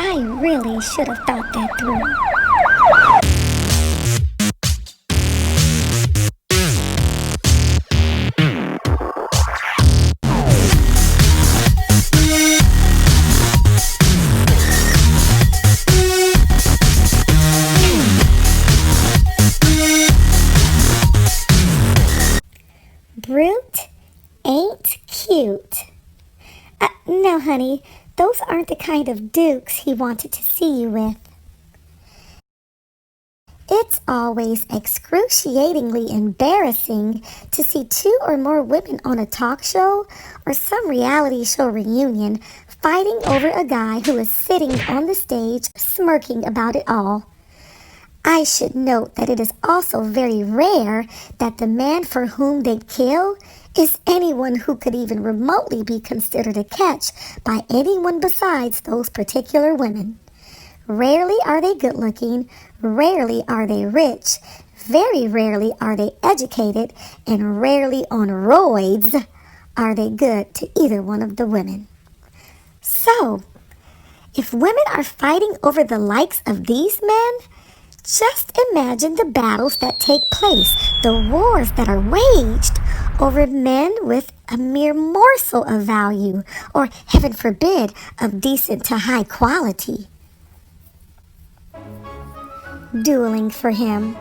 I really should have thought that through. Brute ain't cute. No, honey, those aren't the kind of dukes he wanted to see you with. It's always excruciatingly embarrassing to see two or more women on a talk show or some reality show reunion fighting over a guy who is sitting on the stage smirking about it all. I should note that it is also very rare that the man for whom they'd kill is anyone who could even remotely be considered a catch by anyone besides those particular women. Rarely are they good looking, rarely are they rich, very rarely are they educated, and rarely on roids are they good to either one of the women. So, if women are fighting over the likes of these men, just imagine the battles that take place, the wars that are waged over men with a mere morsel of value, or heaven forbid, of decent to high quality. Dueling for him.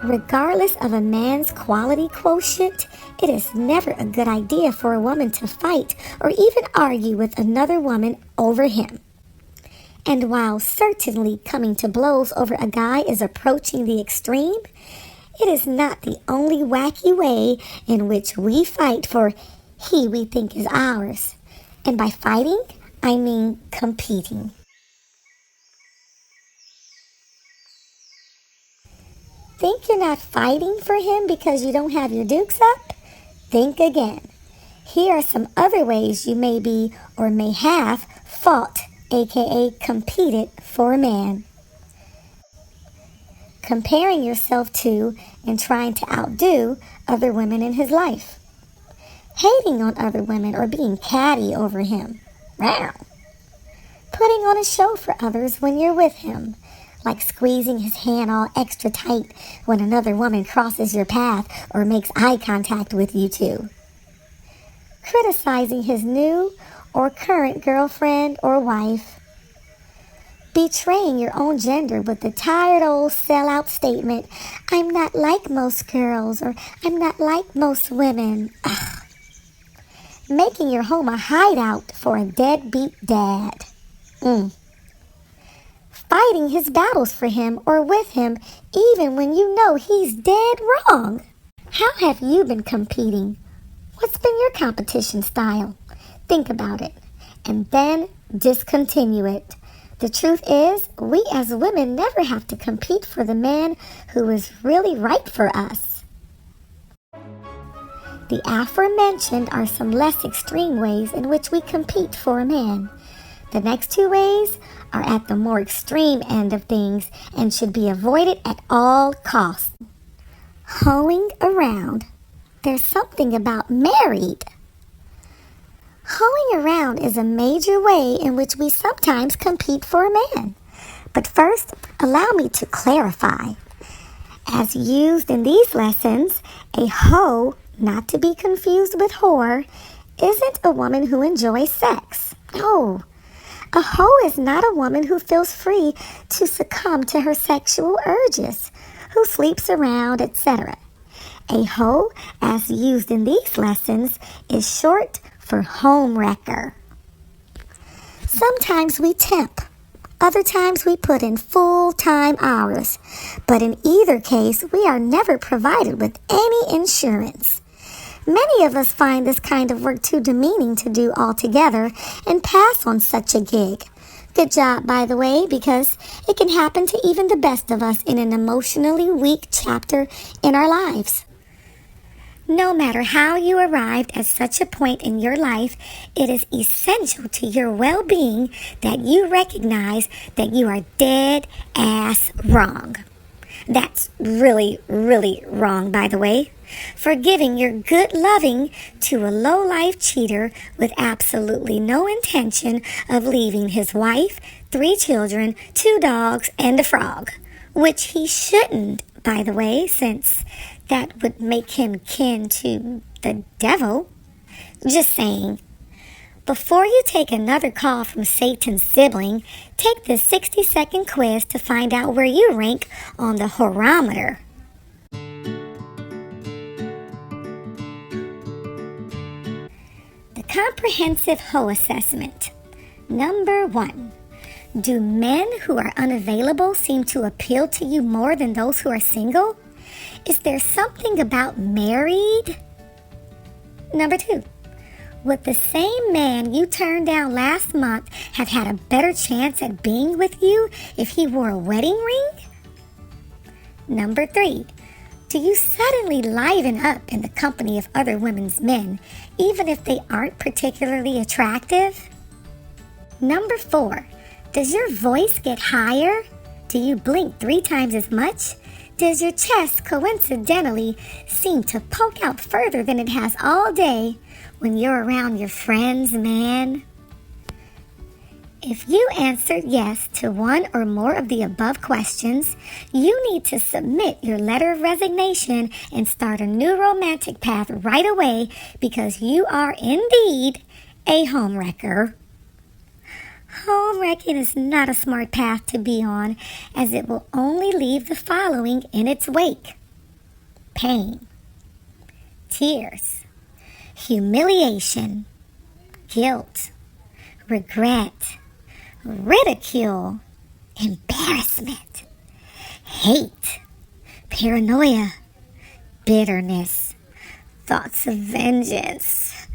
Regardless of a man's quality quotient, it is never a good idea for a woman to fight or even argue with another woman over him. And while certainly coming to blows over a guy is approaching the extreme, it is not the only wacky way in which we fight for he we think is ours. And by fighting, I mean competing. Think you're not fighting for him because you don't have your dukes up? Think again. Here are some other ways you may be or may have fought, aka competed, for a man. Comparing yourself to and trying to outdo other women in his life. Hating on other women or being catty over him. Wow. Putting on a show for others when you're with him, like squeezing his hand all extra tight when another woman crosses your path or makes eye contact with you two. Criticizing his new or current girlfriend or wife. Betraying your own gender with the tired old sellout statement, I'm not like most girls, or I'm not like most women. Ugh. Making your home a hideout for a deadbeat dad. Fighting his battles for him or with him even when you know he's dead wrong. How have you been competing? What's been your competition style? Think about it, and then discontinue it. The truth is, we as women never have to compete for the man who is really right for us. The aforementioned are some less extreme ways in which we compete for a man. The next two ways are at the more extreme end of things and should be avoided at all costs. Hoeing around. There's something about married. Hoeing around is a major way in which we sometimes compete for a man. But first, allow me to clarify. As used in these lessons, a hoe, not to be confused with whore, isn't a woman who enjoys sex. No. A hoe is not a woman who feels free to succumb to her sexual urges, who sleeps around, etc. A hoe, as used in these lessons, is short for home wrecker. Sometimes we temp, other times we put in full-time hours, but in either case, we are never provided with any insurance. Many of us find this kind of work too demeaning to do altogether and pass on such a gig. Good job, by the way, because it can happen to even the best of us in an emotionally weak chapter in our lives. No matter how you arrived at such a point in your life, it is essential to your well-being that you recognize that you are dead ass wrong. That's really, really wrong, by the way. for giving your good loving to a low-life cheater with absolutely no intention of leaving his wife, 3 children, 2 dogs, and a frog. Which he shouldn't, by the way, since that would make him kin to the devil. Just saying. Before you take another call from Satan's sibling, take this 60-second quiz to find out where you rank on the horometer. The Comprehensive Hoe Assessment. Number 1. Do men who are unavailable seem to appeal to you more than those who are single? Is there something about married? Number 2. Would the same man you turned down last month have had a better chance at being with you if he wore a wedding ring? Number 3. Do you suddenly liven up in the company of other women's men, even if they aren't particularly attractive? Number 4. Does your voice get higher? Do you blink 3 times as much? Does your chest coincidentally seem to poke out further than it has all day when you're around your friends, man? If you answered yes to one or more of the above questions, you need to submit your letter of resignation and start a new romantic path right away because you are indeed a homewrecker. Homewrecking is not a smart path to be on, as it will only leave the following in its wake: pain, tears, humiliation, guilt, regret, ridicule, embarrassment, hate, paranoia, bitterness, thoughts of vengeance,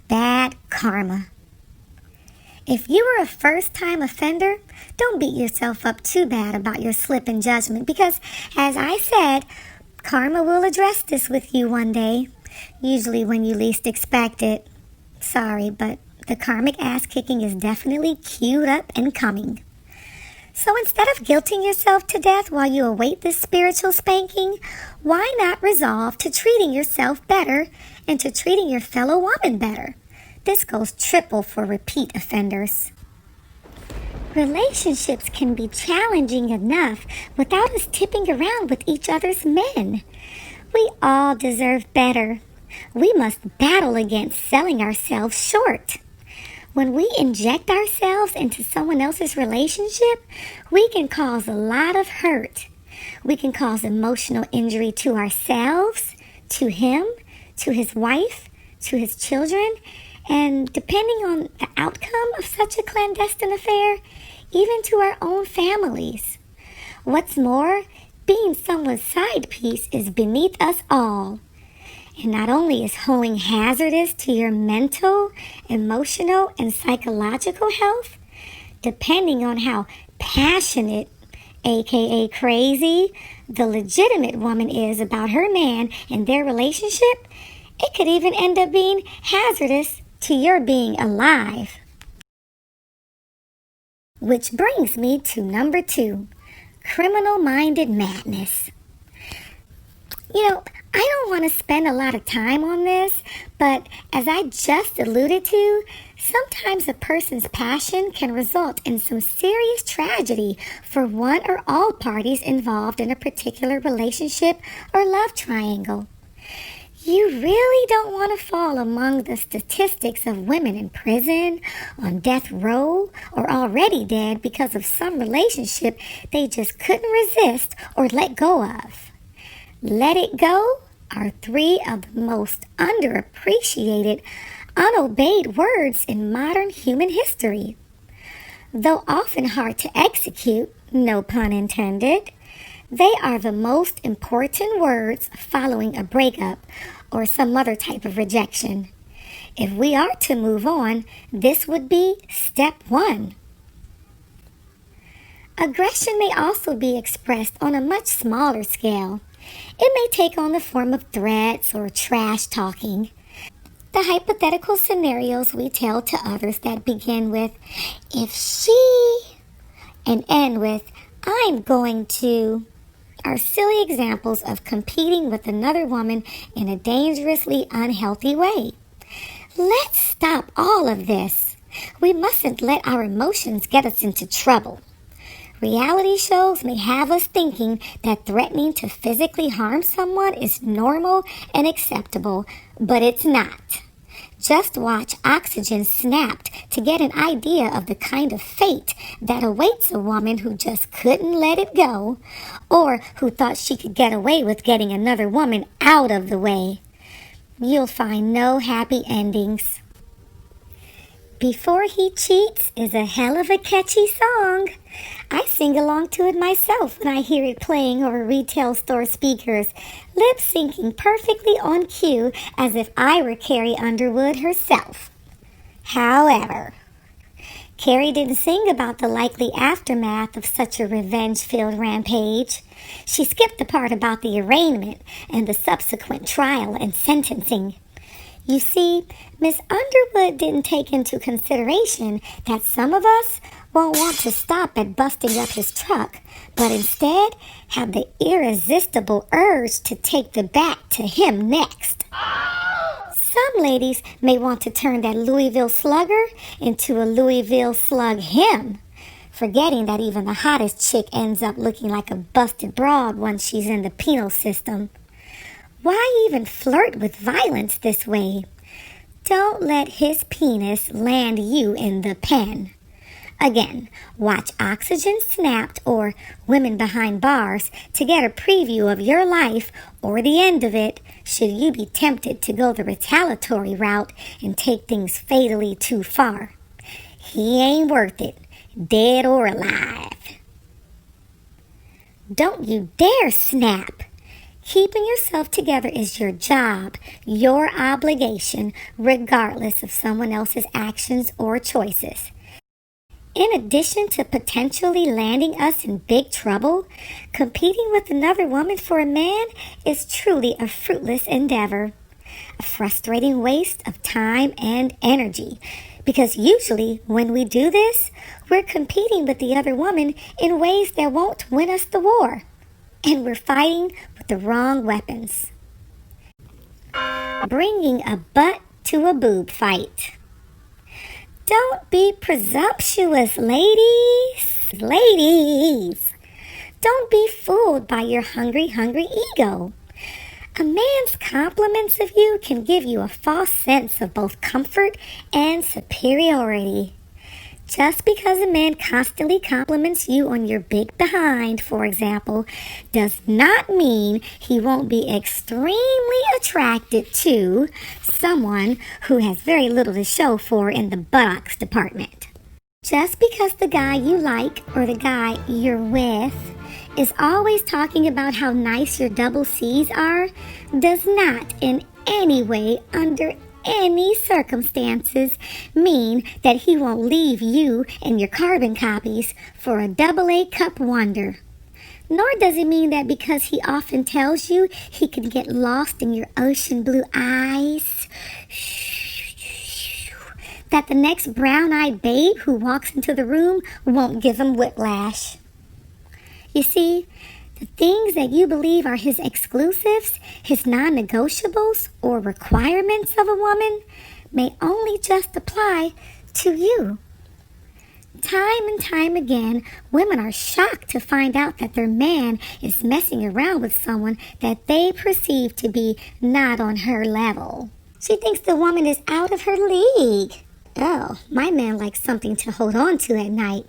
bad karma. If you are a first-time offender, don't beat yourself up too bad about your slip in judgment because, as I said, karma will address this with you one day, usually when you least expect it. Sorry, but the karmic ass-kicking is definitely queued up and coming. So instead of guilting yourself to death while you await this spiritual spanking, why not resolve to treating yourself better and to treating your fellow woman better? This goes triple for repeat offenders. Relationships can be challenging enough without us tipping around with each other's men. We all deserve better. We must battle against selling ourselves short. When we inject ourselves into someone else's relationship, we can cause a lot of hurt. We can cause emotional injury to ourselves, to him, to his wife, to his children, and depending on the outcome of such a clandestine affair, even to our own families. What's more, being someone's side piece is beneath us all. And not only is hoeing hazardous to your mental, emotional, and psychological health, depending on how passionate, aka crazy, the legitimate woman is about her man and their relationship, it could even end up being hazardous to your being alive. Which brings me to number 2, criminal-minded madness. I don't want to spend a lot of time on this, but as I just alluded to, sometimes a person's passion can result in some serious tragedy for one or all parties involved in a particular relationship or love triangle. You really don't want to fall among the statistics of women in prison, on death row, or already dead because of some relationship they just couldn't resist or let go of. Let it go are 3 of the most underappreciated, unobeyed words in modern human history. Though often hard to execute, no pun intended, they are the most important words following a breakup or some other type of rejection. If we are to move on, this would be step 1. Aggression may also be expressed on a much smaller scale. It may take on the form of threats or trash talking. The hypothetical scenarios we tell to others that begin with, if she, and end with, I'm going to, are silly examples of competing with another woman in a dangerously unhealthy way. Let's stop all of this. We mustn't let our emotions get us into trouble. Reality shows may have us thinking that threatening to physically harm someone is normal and acceptable, but it's not. Just watch Oxygen Snapped to get an idea of the kind of fate that awaits a woman who just couldn't let it go, or who thought she could get away with getting another woman out of the way. You'll find no happy endings. Before He Cheats is a hell of a catchy song. I sing along to it myself when I hear it playing over retail store speakers, lip-syncing perfectly on cue as if I were Carrie Underwood herself. However, Carrie didn't sing about the likely aftermath of such a revenge-filled rampage. She skipped the part about the arraignment and the subsequent trial and sentencing. You see, Miss Underwood didn't take into consideration that some of us won't want to stop at busting up his truck, but instead have the irresistible urge to take the bat to him next. Some ladies may want to turn that Louisville slugger into a Louisville slug him, forgetting that even the hottest chick ends up looking like a busted broad once she's in the penal system. Why even flirt with violence this way? Don't let his penis land you in the pen. Again, watch Oxygen Snapped or Women Behind Bars to get a preview of your life or the end of it should you be tempted to go the retaliatory route and take things fatally too far. He ain't worth it, dead or alive. Don't you dare snap! Keeping yourself together is your job, your obligation, regardless of someone else's actions or choices. In addition to potentially landing us in big trouble, competing with another woman for a man is truly a fruitless endeavor, a frustrating waste of time and energy, because usually when we do this, we're competing with the other woman in ways that won't win us the war. And we're fighting with the wrong weapons. Bringing a butt to a boob fight. Don't be presumptuous, ladies. Ladies, don't be fooled by your hungry ego. A man's compliments of you can give you a false sense of both comfort and superiority. Just because a man constantly compliments you on your big behind, for example, does not mean he won't be extremely attracted to someone who has very little to show for in the buttocks department. Just because the guy you like or the guy you're with is always talking about how nice your double C's are, does not in any way under any circumstances mean that he won't leave you and your carbon copies for a AA cup wonder. Nor does it mean that because he often tells you he can get lost in your ocean blue eyes, that the next brown-eyed babe who walks into the room won't give him whiplash. You see, the things that you believe are his exclusives, his non-negotiables, or requirements of a woman may only just apply to you. Time and time again, women are shocked to find out that their man is messing around with someone that they perceive to be not on her level. She thinks the woman is out of her league. Oh, my man likes something to hold on to at night.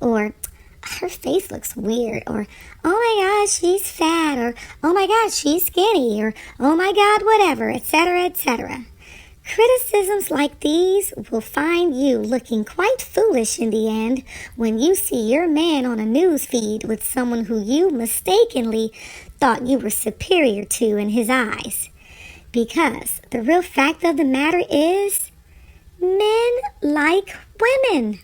Or, her face looks weird, or, oh my God, she's fat, or, oh my God, she's skinny, or, oh my God, whatever, etc., etc. Criticisms like these will find you looking quite foolish in the end when you see your man on a news feed with someone who you mistakenly thought you were superior to in his eyes. Because the real fact of the matter is, men like women.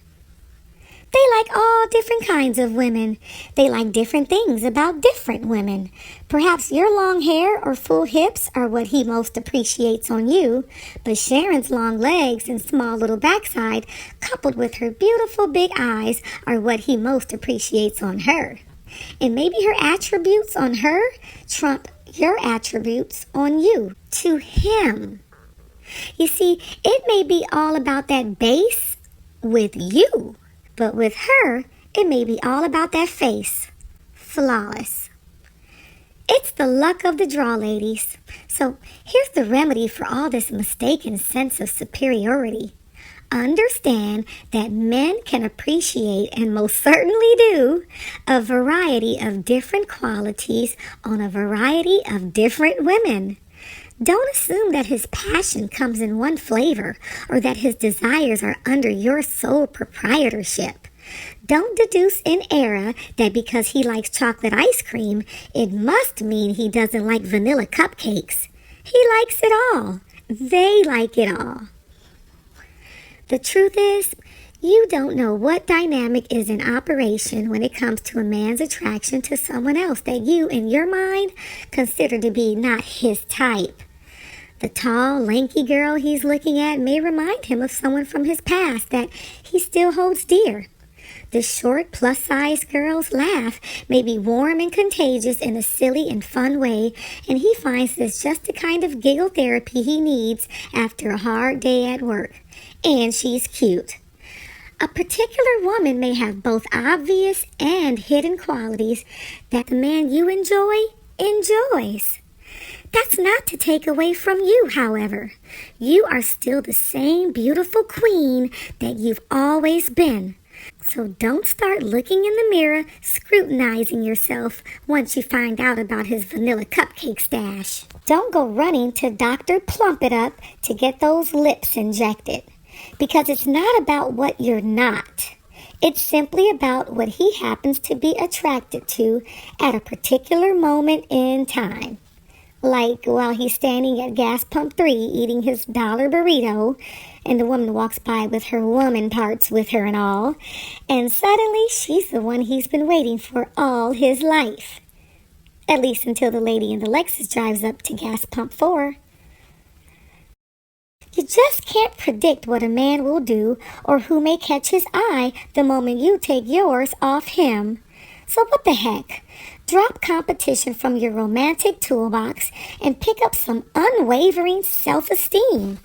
They like all different kinds of women. They like different things about different women. Perhaps your long hair or full hips are what he most appreciates on you, but Sharon's long legs and small little backside, coupled with her beautiful big eyes, are what he most appreciates on her. And maybe her attributes on her trump your attributes on you, to him. You see, it may be all about that base with you, but with her, it may be all about that face. Flawless. It's the luck of the draw, ladies. So here's the remedy for all this mistaken sense of superiority. Understand that men can appreciate, and most certainly do, a variety of different qualities on a variety of different women. Don't assume that his passion comes in one flavor or that his desires are under your sole proprietorship. Don't deduce in error that because he likes chocolate ice cream, it must mean he doesn't like vanilla cupcakes. He likes it all. They like it all. The truth is, you don't know what dynamic is in operation when it comes to a man's attraction to someone else that you, in your mind, consider to be not his type. The tall, lanky girl he's looking at may remind him of someone from his past that he still holds dear. The short, plus-sized girl's laugh may be warm and contagious in a silly and fun way, and he finds this just the kind of giggle therapy he needs after a hard day at work. And she's cute. A particular woman may have both obvious and hidden qualities that the man you enjoys. That's not to take away from you, however. You are still the same beautiful queen that you've always been. So don't start looking in the mirror, scrutinizing yourself once you find out about his vanilla cupcake stash. Don't go running to Dr. Plump It Up to get those lips injected. Because it's not about what you're not. It's simply about what he happens to be attracted to at a particular moment in time. Like while he's standing at gas pump 3 eating his dollar burrito, and the woman walks by with her woman parts with her and all, and suddenly she's the one he's been waiting for all his life. At least until the lady in the Lexus drives up to gas pump 4. You just can't predict what a man will do or who may catch his eye the moment you take yours off him. So what the heck? Drop competition from your romantic toolbox and pick up some unwavering self-esteem.